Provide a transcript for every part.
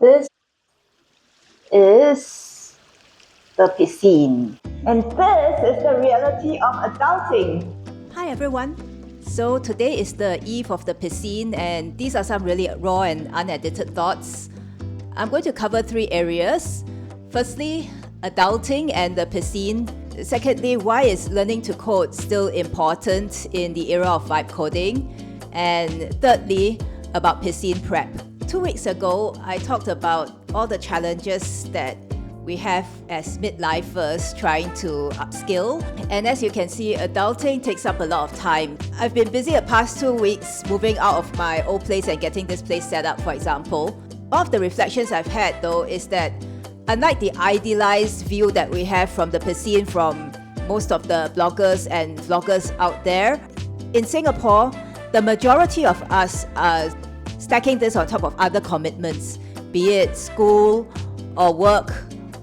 This is the Piscine. And this is the reality of adulting. Hi everyone. So today is the eve of the Piscine, and these are some really raw and unedited thoughts. I'm going to cover 3 areas. Firstly, adulting and the Piscine. Secondly, why is learning to code still important in the era of vibe coding? And thirdly, about Piscine Prep. 2 weeks ago, I talked about all the challenges that we have as midlifers trying to upskill. And as you can see, adulting takes up a lot of time. I've been busy the past 2 weeks moving out of my old place and getting this place set up, for example. One of the reflections I've had though is that unlike the idealized view that we have from the Piscine from most of the bloggers and vloggers out there, in Singapore, the majority of us are stacking this on top of other commitments, be it school or work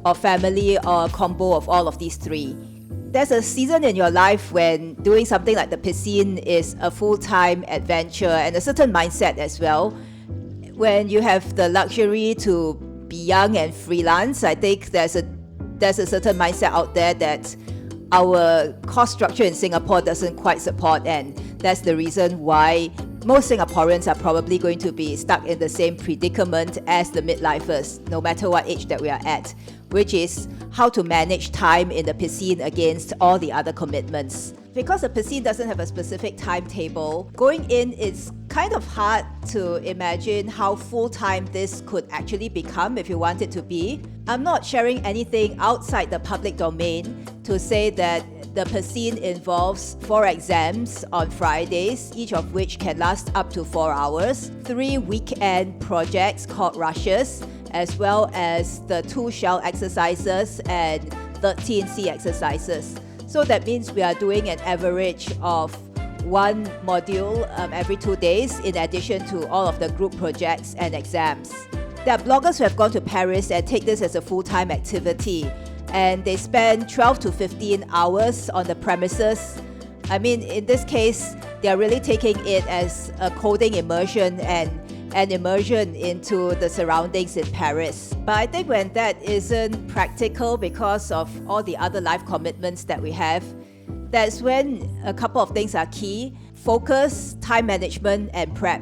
or family or a combo of all of these 3. There's a season in your life when doing something like the Piscine is a full-time adventure and a certain mindset as well. When you have the luxury to be young and freelance, I think there's a certain mindset out there that our cost structure in Singapore doesn't quite support, and that's the reason why most Singaporeans are probably going to be stuck in the same predicament as the midlifers, no matter what age that we are at, which is how to manage time in the Piscine against all the other commitments. Because the Piscine doesn't have a specific timetable, going in it's kind of hard to imagine how full-time this could actually become if you want it to be. I'm not sharing anything outside the public domain to say that the Piscine involves 4 exams on Fridays, each of which can last up to 4 hours, 3 weekend projects called rushes, as well as the 2 shell exercises and 13 C exercises. So that means we are doing an average of 1 module every 2 days, in addition to all of the group projects and exams. There are bloggers who have gone to Paris and take this as a full-time activity, and they spend 12 to 15 hours on the premises. I mean, in this case, they are really taking it as a coding immersion and an immersion into the surroundings in Paris. But I think when that isn't practical because of all the other life commitments that we have, that's when a couple of things are key: focus, time management, and prep.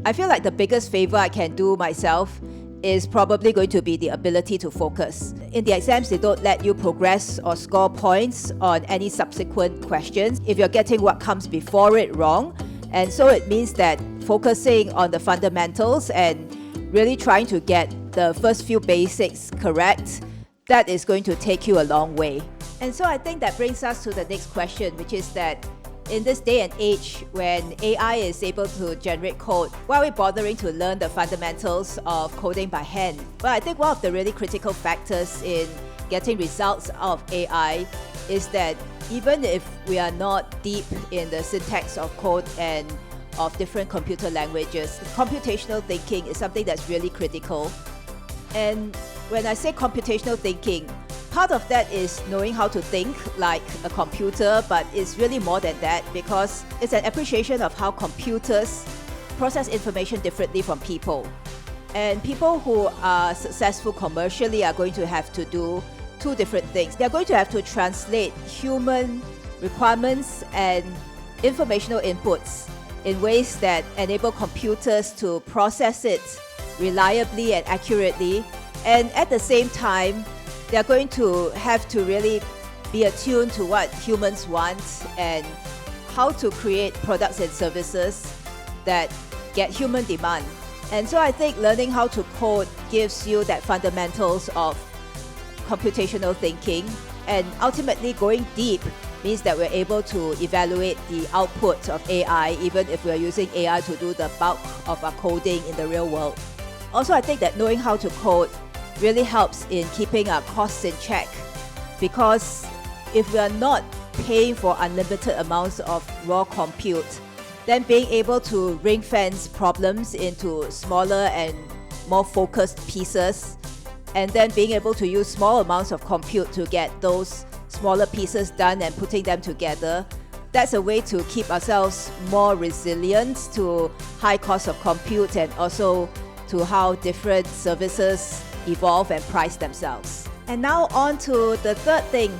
I feel like the biggest favor I can do myself is probably going to be the ability to focus. In the exams, they don't let you progress or score points on any subsequent questions if you're getting what comes before it wrong. And so it means that focusing on the fundamentals and really trying to get the first few basics correct, that is going to take you a long way. And so I think that brings us to the next question, which is that in this day and age when AI is able to generate code, why are we bothering to learn the fundamentals of coding by hand? Well, I think one of the really critical factors in getting results out of AI is that even if we are not deep in the syntax of code and of different computer languages, computational thinking is something that's really critical. And when I say computational thinking, part of that is knowing how to think like a computer, but it's really more than that, because it's an appreciation of how computers process information differently from people. And people who are successful commercially are going to have to do 2 different things. They're going to have to translate human requirements and informational inputs in ways that enable computers to process it reliably and accurately. And at the same time, they're going to have to really be attuned to what humans want and how to create products and services that get human demand. And so I think learning how to code gives you that fundamentals of computational thinking, and ultimately going deep means that we're able to evaluate the output of AI, even if we're using AI to do the bulk of our coding in the real world. Also, I think that knowing how to code really helps in keeping our costs in check, because if we are not paying for unlimited amounts of raw compute, then being able to ring-fence problems into smaller and more focused pieces, and then being able to use small amounts of compute to get those smaller pieces done and putting them together, that's a way to keep ourselves more resilient to high cost of compute and also to how different services evolve and price themselves. And now on to the third thing,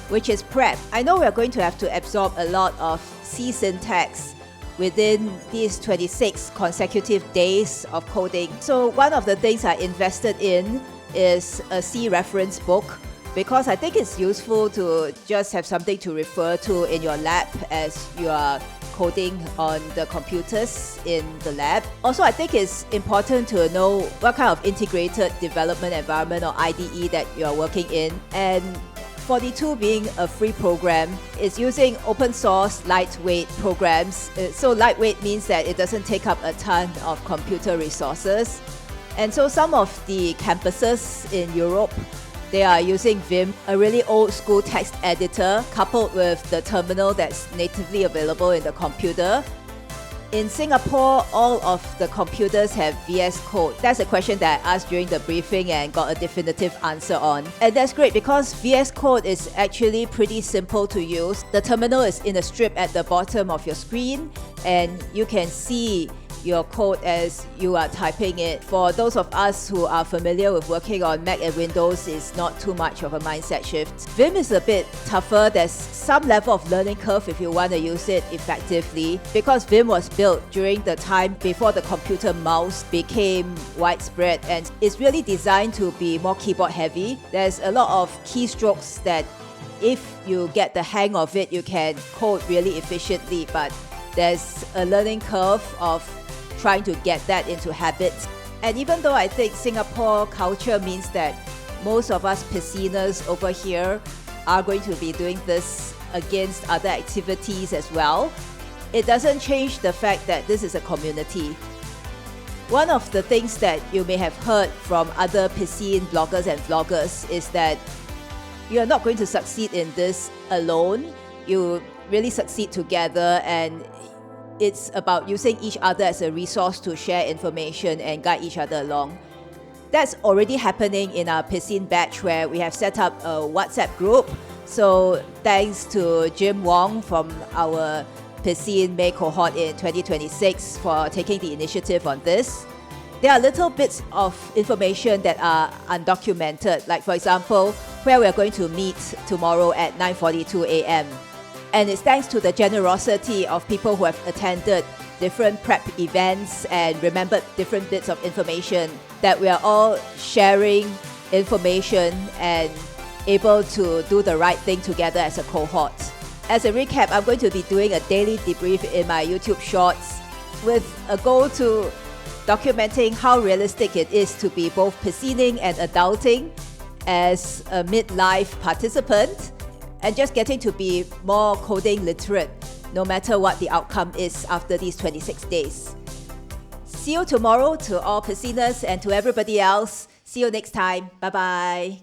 which is prep. I know we're going to have to absorb a lot of C syntax within these 26 consecutive days of coding. So one of the things I invested in is a C reference book, because I think it's useful to just have something to refer to in your lab as you are coding on the computers in the lab. Also, I think it's important to know what kind of integrated development environment or IDE that you're working in. And 42 being a free program, is using open source lightweight programs. So lightweight means that it doesn't take up a ton of computer resources. And so some of the campuses in Europe, they are using Vim, a really old school text editor, coupled with the terminal that's natively available in the computer. In Singapore, all of the computers have VS Code. That's a question that I asked during the briefing and got a definitive answer on. And that's great because VS Code is actually pretty simple to use. The terminal is in a strip at the bottom of your screen, and you can see your code as you are typing it. For those of us who are familiar with working on Mac and Windows, it's not too much of a mindset shift. Vim is a bit tougher. There's some level of learning curve if you want to use it effectively, because Vim was built during the time before the computer mouse became widespread, and it's really designed to be more keyboard heavy. There's a lot of keystrokes that if you get the hang of it, you can code really efficiently, but there's a learning curve of trying to get that into habits. And even though I think Singapore culture means that most of us pisciners over here are going to be doing this against other activities as well, it doesn't change the fact that this is a community. One of the things that you may have heard from other piscine bloggers and vloggers is that you're not going to succeed in this alone. You really succeed together, and it's about using each other as a resource to share information and guide each other along. That's already happening in our Piscine batch, where we have set up a WhatsApp group. So thanks to Jim Wong from our Piscine May cohort in 2026 for taking the initiative on this. There are little bits of information that are undocumented, like for example, where we're going to meet tomorrow at 9:42 a.m. And it's thanks to the generosity of people who have attended different prep events and remembered different bits of information that we are all sharing information and able to do the right thing together as a cohort. As a recap, I'm going to be doing a daily debrief in my YouTube shorts with a goal to documenting how realistic it is to be both piscining and adulting as a midlife participant, and just getting to be more coding literate no matter what the outcome is after these 26 days. See you tomorrow to all pisciners, and to everybody else, see you next time. Bye-bye.